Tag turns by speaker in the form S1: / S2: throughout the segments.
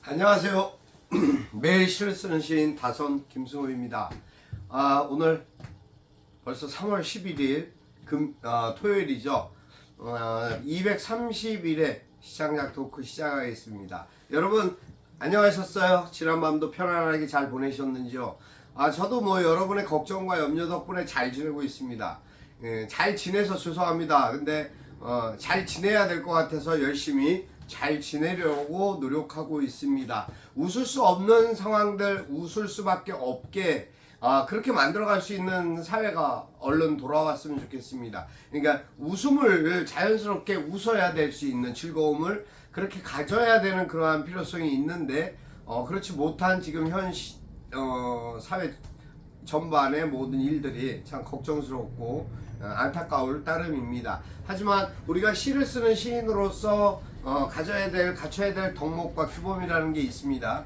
S1: 안녕하세요. 매일 시를 쓰는 시인 다선 김승호입니다. 오늘 벌써 3월 11일 토요일이죠. 230일의 시장작 토크 시작하겠습니다. 여러분 안녕하셨어요? 지난밤도 편안하게 잘 보내셨는지요? 저도 여러분의 걱정과 염려 덕분에 잘 지내고 있습니다. 잘 지내서 죄송합니다. 근데 잘 지내야 될 것 같아서 열심히 잘 지내려고 노력하고 있습니다. 웃을 수 없는 상황들 웃을 수밖에 없게 그렇게 만들어갈 수 있는 사회가 얼른 돌아왔으면 좋겠습니다. 그러니까 웃음을 자연스럽게 웃어야 될 수 있는 즐거움을 그렇게 가져야 되는 그러한 필요성이 있는데 그렇지 못한 지금 현 사회 전반의 모든 일들이 참 걱정스럽고 안타까울 따름입니다. 하지만 우리가 시를 쓰는 시인으로서 갖춰야 될 덕목과 규범이라는 게 있습니다.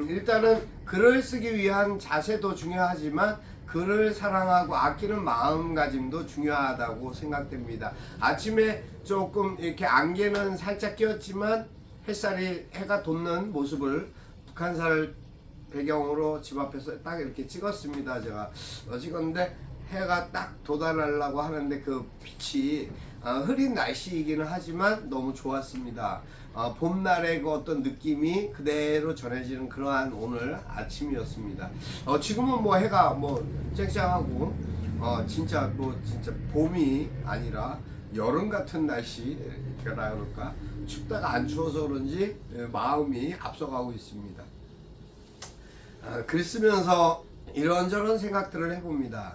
S1: 일단은 글을 쓰기 위한 자세도 중요하지만 글을 사랑하고 아끼는 마음가짐도 중요하다고 생각됩니다. 아침에 조금 이렇게 안개는 살짝 끼었지만 해가 돋는 모습을 북한산을 배경으로 집 앞에서 딱 이렇게 찍었습니다. 제가 찍었는데 해가 딱 돋아나려고 하는데 그 빛이 흐린 날씨이기는 하지만 너무 좋았습니다. 봄날의 그 어떤 느낌이 그대로 전해지는 그러한 오늘 아침이었습니다. 지금은 해가 쨍쨍하고 진짜 봄이 아니라 여름 같은 날씨라 그럴까, 춥다가 안 추워서 그런지 마음이 앞서가고 있습니다. 글 쓰면서 이런저런 생각들을 해봅니다.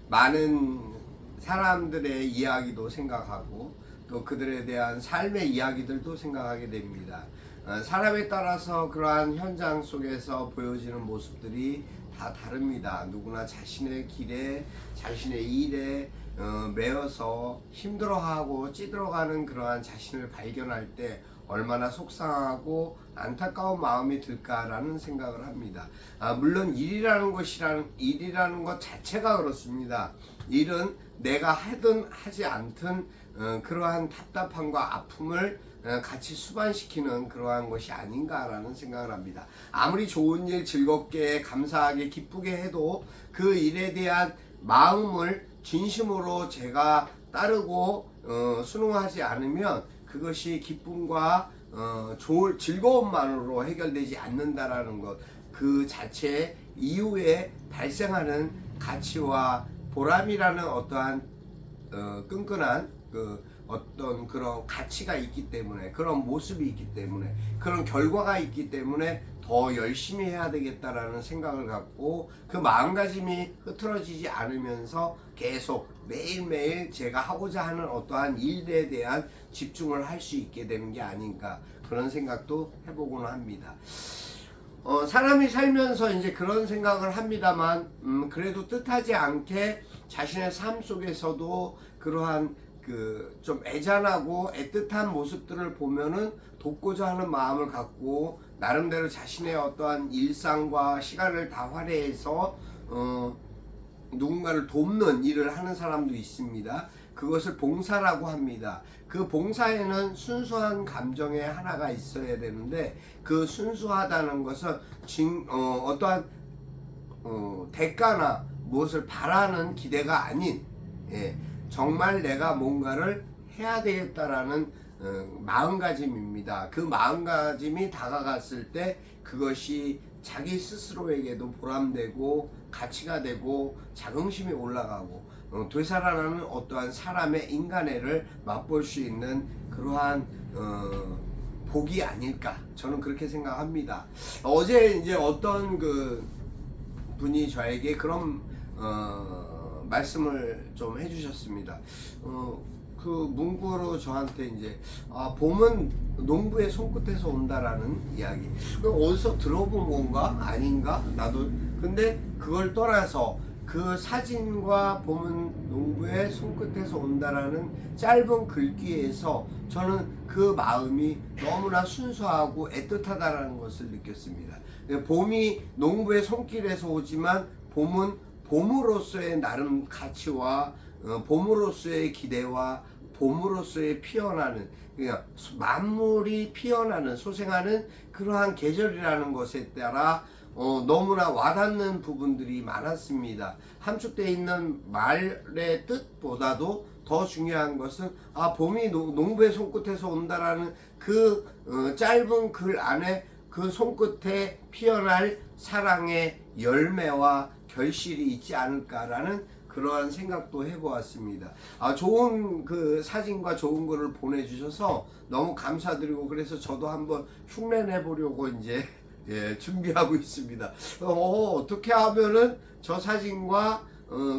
S1: 많은 사람들의 이야기도 생각하고 또 그들에 대한 삶의 이야기들도 생각하게 됩니다. 사람에 따라서 그러한 현장 속에서 보여지는 모습들이 다 다릅니다. 누구나 자신의 길에 자신의 일에 매여서 힘들어하고 찌들어가는 그러한 자신을 발견할 때 얼마나 속상하고 안타까운 마음이 들까라는 생각을 합니다. 물론 일이라는 것 자체가 그렇습니다. 일은 내가 하든 하지 않든 그러한 답답함과 아픔을 같이 수반시키는 그러한 것이 아닌가라는 생각을 합니다. 아무리 좋은 일 즐겁게 감사하게 기쁘게 해도 그 일에 대한 마음을 진심으로 제가 따르고 순응하지 않으면 그것이 기쁨과 즐거움만으로 해결되지 않는다라는 것, 그 자체 이후에 발생하는 가치와 보람이라는 어떠한 끈끈한 어떤 그런 가치가 있기 때문에, 그런 모습이 있기 때문에, 그런 결과가 있기 때문에 더 열심히 해야 되겠다라는 생각을 갖고 그 마음가짐이 흐트러지지 않으면서 계속 매일매일 제가 하고자 하는 어떠한 일에 대한 집중을 할 수 있게 되는 게 아닌가, 그런 생각도 해보고는 합니다. 사람이 살면서 이제 그런 생각을 합니다만 그래도 뜻하지 않게 자신의 삶 속에서도 그러한 좀 애잔하고 애틋한 모습들을 보면은 돕고자 하는 마음을 갖고 나름대로 자신의 어떠한 일상과 시간을 다 할애해서 누군가를 돕는 일을 하는 사람도 있습니다. 그것을 봉사라고 합니다. 그 봉사에는 순수한 감정의 하나가 있어야 되는데 그 순수하다는 것은 어떠한 대가나 무엇을 바라는 기대가 아닌, 정말 내가 뭔가를 해야 되겠다라는 마음가짐입니다. 그 마음가짐이 다가갔을 때 그것이 자기 스스로에게도 보람되고 가치가 되고 자긍심이 올라가고 되살아나는 어떠한 사람의 인간애를 맛볼 수 있는 그러한 복이 아닐까, 저는 그렇게 생각합니다. 어제 이제 어떤 분이 저에게 그런 말씀을 좀 해주셨습니다. 그 문구로 저한테 이제 봄은 농부의 손끝에서 온다라는 이야기. 어디서 들어본 건가 아닌가 나도. 근데 그걸 떠나서 그 사진과 봄은 농부의 손끝에서 온다라는 짧은 글귀에서 저는 그 마음이 너무나 순수하고 애틋하다라는 것을 느꼈습니다. 봄이 농부의 손길에서 오지만 봄은 봄으로서의 나름 가치와 봄으로서의 기대와 봄으로서의 피어나는, 그러니까 만물이 피어나는, 소생하는 그러한 계절이라는 것에 따라 너무나 와닿는 부분들이 많았습니다. 함축되어 있는 말의 뜻보다도 더 중요한 것은 봄이 농부의 손끝에서 온다라는 그 짧은 글 안에 그 손끝에 피어날 사랑의 열매와 결실이 있지 않을까라는 그러한 생각도 해보았습니다. 좋은 그 사진과 좋은 글을 보내주셔서 너무 감사드리고, 그래서 저도 한번 흉내내 보려고 이제 준비하고 있습니다. 어떻게 하면은 저 사진과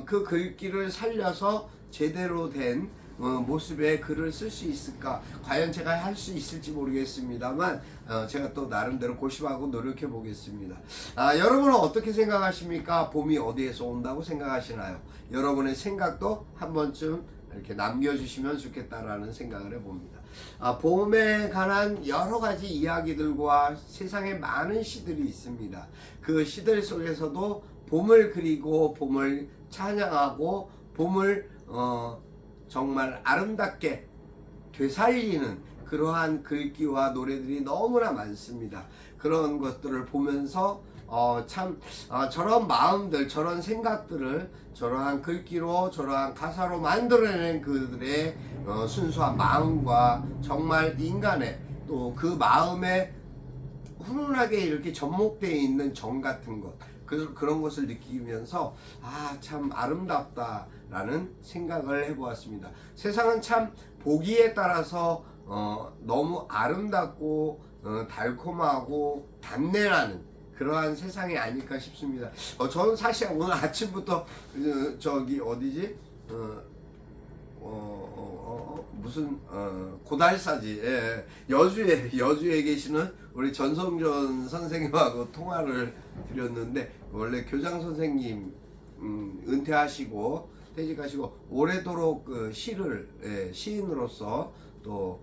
S1: 그 글귀를 살려서 제대로 된 모습의 글을 쓸 수 있을까? 과연 제가 할 수 있을지 모르겠습니다만 제가 또 나름대로 고심하고 노력해 보겠습니다. 여러분은 어떻게 생각하십니까? 봄이 어디에서 온다고 생각하시나요? 여러분의 생각도 한 번쯤 이렇게 남겨주시면 좋겠다라는 생각을 해봅니다. 봄에 관한 여러 가지 이야기들과 세상에 많은 시들이 있습니다. 그 시들 속에서도 봄을 그리고 봄을 찬양하고 봄을 정말 아름답게 되살리는 그러한 글귀와 노래들이 너무나 많습니다. 그런 것들을 보면서 저런 마음들, 저런 생각들을 저러한 글귀로, 저러한 가사로 만들어낸 그들의 순수한 마음과 정말 인간의 또 그 마음에 훈훈하게 이렇게 접목되어 있는 정 같은 것, 그런 것을 느끼면서 참 아름답다라는 생각을 해보았습니다. 세상은 참 보기에 따라서 너무 아름답고 달콤하고 단내나는 그러한 세상이 아닐까 싶습니다. 저는 사실 오늘 아침부터 저기 어디지? 무슨 고달사지, 여주에 계시는 우리 전성전 선생님하고 통화를 드렸는데, 원래 교장 선생님 은퇴하시고 퇴직하시고 오래도록 그 시인으로서 또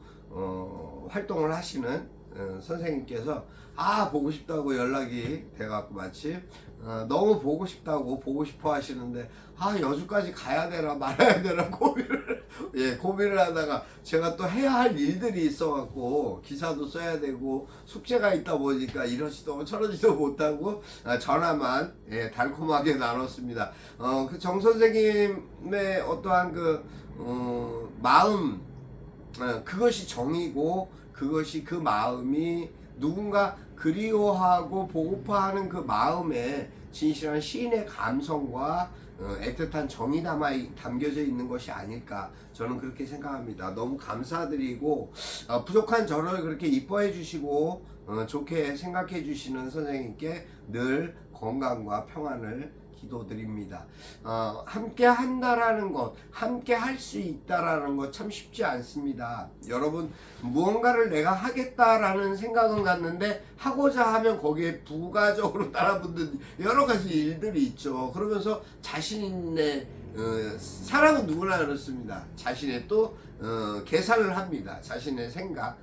S1: 활동을 하시는 선생님께서 보고 싶다고 연락이 돼갖고 마침 너무 보고 싶어 하시는데 여주까지 가야 되나 말아야 되나 고민을 하다가, 제가 또 해야 할 일들이 있어갖고 기사도 써야 되고 숙제가 있다 보니까 이러지도 저러지도 못하고 전화만 달콤하게 나눴습니다. 그 정 선생님의 어떠한 그 마음, 그것이 정이고 그것이 그 마음이 누군가 그리워하고 보고파하는 그 마음에 진실한 시인의 감성과 애틋한 정이 담겨져 있는 것이 아닐까, 저는 그렇게 생각합니다. 너무 감사드리고, 부족한 저를 그렇게 이뻐해 주시고 좋게 생각해 주시는 선생님께 늘 건강과 평안을 기도드립니다. 함께 한다라는 것, 함께 할 수 있다라는 것 참 쉽지 않습니다. 여러분, 무언가를 내가 하겠다라는 생각은 갖는데 하고자 하면 거기에 부가적으로 따라붙는 여러 가지 일들이 있죠. 그러면서 자신의 사람은 누구나 그렇습니다. 자신의 또 계산을 합니다. 자신의 생각,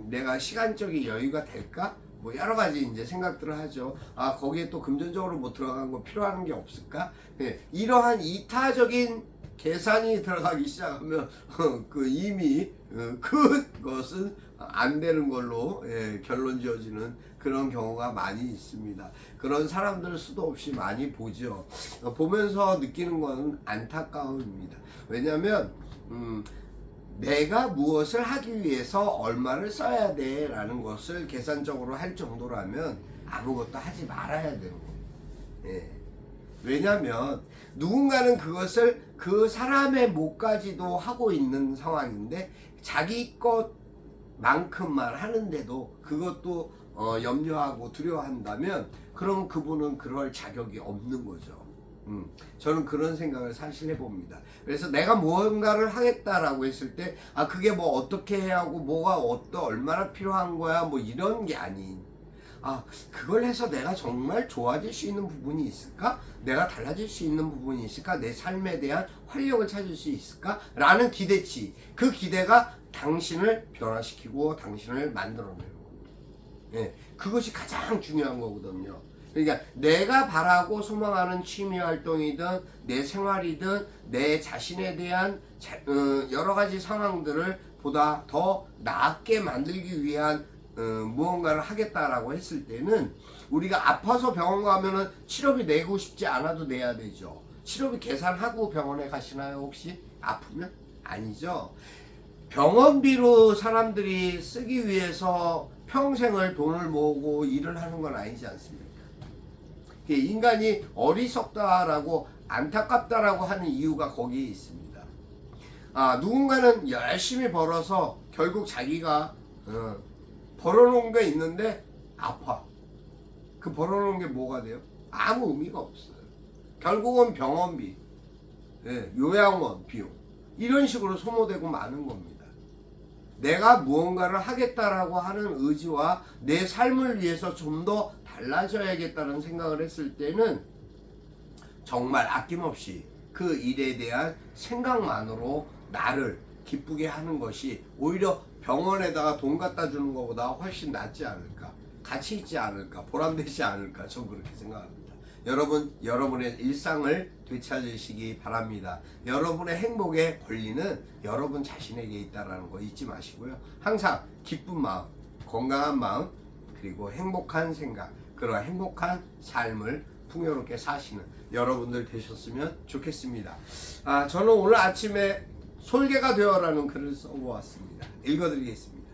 S1: 내가 시간적인 여유가 될까? 뭐 여러 가지 이제 생각들을 하죠. 거기에 또 금전적으로 뭐 들어간 거 필요한 게 없을까? 이러한 이타적인 계산이 들어가기 시작하면 이미 그것은 안 되는 걸로 결론 지어지는 그런 경우가 많이 있습니다. 그런 사람들 수도 없이 많이 보죠. 보면서 느끼는 건 안타까움입니다. 왜냐하면 내가 무엇을 하기 위해서 얼마를 써야 돼 라는 것을 계산적으로 할 정도라면 아무것도 하지 말아야 되는 거예요. 왜냐하면 누군가는 그것을 그 사람의 몫까지도 하고 있는 상황인데 자기 것만큼만 하는데도 그것도 염려하고 두려워한다면, 그럼 그분은 그럴 자격이 없는 거죠. 저는 그런 생각을 사실 해봅니다. 그래서 내가 무언가를 하겠다라고 했을 때 그게 뭐 어떻게 해야 하고 뭐가 얼마나 필요한 거야 뭐 이런 게 아닌, 그걸 해서 내가 정말 좋아질 수 있는 부분이 있을까? 내가 달라질 수 있는 부분이 있을까? 내 삶에 대한 활력을 찾을 수 있을까? 라는 기대치, 그 기대가 당신을 변화시키고 당신을 만들어내는 겁니다. 그것이 가장 중요한 거거든요. 그러니까 내가 바라고 소망하는 취미 활동이든 내 생활이든 내 자신에 대한 여러 가지 상황들을 보다 더 나았게 만들기 위한 무언가를 하겠다라고 했을 때는 우리가 아파서 병원 가면은 치료비 내고 싶지 않아도 내야 되죠. 치료비 계산하고 병원에 가시나요 혹시? 아프면? 아니죠. 병원비로 사람들이 쓰기 위해서 평생을 돈을 모으고 일을 하는 건 아니지 않습니까? 인간이 어리석다라고 안타깝다라고 하는 이유가 거기에 있습니다. 누군가는 열심히 벌어서 결국 자기가 벌어놓은 게 있는데 아파. 그 벌어놓은 게 뭐가 돼요? 아무 의미가 없어요. 결국은 병원비, 요양원 비용 이런 식으로 소모되고 마는 겁니다. 내가 무언가를 하겠다라고 하는 의지와 내 삶을 위해서 좀 더 달라져야겠다는 생각을 했을 때는 정말 아낌없이 그 일에 대한 생각만으로 나를 기쁘게 하는 것이 오히려 병원에다가 돈 갖다 주는 것보다 훨씬 낫지 않을까, 가치 있지 않을까, 보람되지 않을까, 전 그렇게 생각합니다. 여러분, 여러분의 일상을 되찾으시기 바랍니다. 여러분의 행복의 권리는 여러분 자신에게 있다는 거 잊지 마시고요. 항상 기쁜 마음, 건강한 마음, 그리고 행복한 생각, 그런 행복한 삶을 풍요롭게 사시는 여러분들 되셨으면 좋겠습니다. 저는 오늘 아침에 솔개가 되어라는 글을 써보았습니다. 읽어드리겠습니다.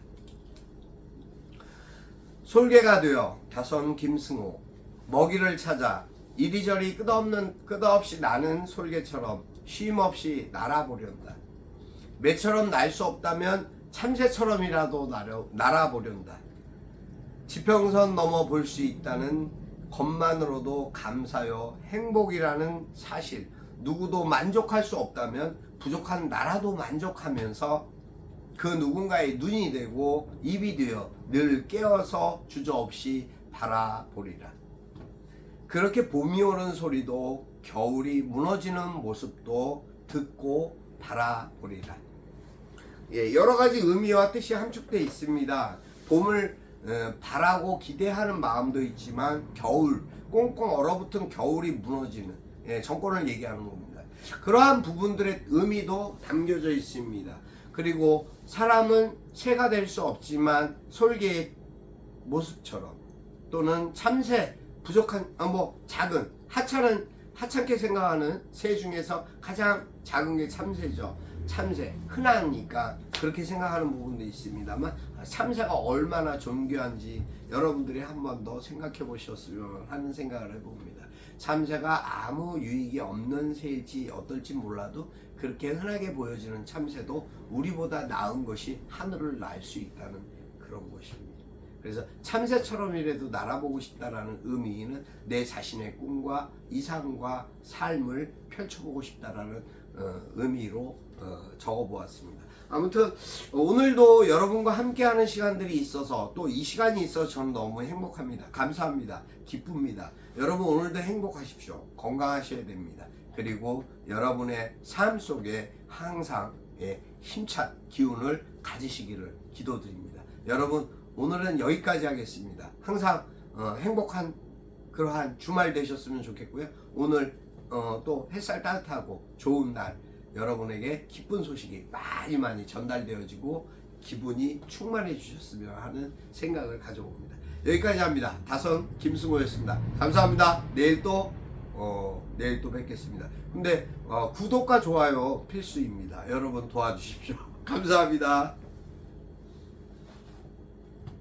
S1: 솔개가 되어 다선 김승호, 먹이를 찾아 이리저리 끝없이 나는 솔개처럼 쉼없이 날아보련다. 매처럼 날 수 없다면 참새처럼이라도 날아보련다. 지평선 넘어 볼 수 있다는 것만으로도 감사요 행복이라는 사실, 누구도 만족할 수 없다면 부족한 나라도 만족하면서 그 누군가의 눈이 되고 입이 되어 늘 깨어서 주저없이 바라보리라. 그렇게 봄이 오는 소리도 겨울이 무너지는 모습도 듣고 바라보리라. 여러 가지 의미와 뜻이 함축되어 있습니다. 봄을 바라고 기대하는 마음도 있지만 겨울, 꽁꽁 얼어붙은 겨울이 무너지는 정권을 얘기하는 겁니다. 그러한 부분들의 의미도 담겨져 있습니다. 그리고 사람은 새가 될 수 없지만 솔개의 모습처럼 또는 참새, 부족한 작은 하찮게 생각하는 새 중에서 가장 작은 게 참새죠. 참새, 흔하니까 그렇게 생각하는 부분도 있습니다만 참새가 얼마나 존귀한지 여러분들이 한 번 더 생각해 보셨으면 하는 생각을 해봅니다. 참새가 아무 유익이 없는 새일지 어떨지 몰라도 그렇게 흔하게 보여지는 참새도 우리보다 나은 것이 하늘을 날 수 있다는 그런 것입니다. 그래서 참새처럼이라도 날아보고 싶다라는 의미는 내 자신의 꿈과 이상과 삶을 펼쳐보고 싶다라는 의미로 적어보았습니다. 아무튼 오늘도 여러분과 함께하는 시간들이 있어서 또 이 시간이 있어서 저는 너무 행복합니다. 감사합니다. 기쁩니다. 여러분 오늘도 행복하십시오. 건강하셔야 됩니다. 그리고 여러분의 삶 속에 항상 힘찬 기운을 가지시기를 기도드립니다. 여러분 오늘은 여기까지 하겠습니다. 항상 행복한 그러한 주말 되셨으면 좋겠고요. 오늘 또 햇살 따뜻하고 좋은 날 여러분에게 기쁜 소식이 많이 전달되어지고 기분이 충만해 주셨으면 하는 생각을 가져봅니다. 여기까지 합니다. 다선 김승호였습니다. 감사합니다. 내일 또 뵙겠습니다. 근데 구독과 좋아요 필수입니다. 여러분 도와주십시오. 감사합니다.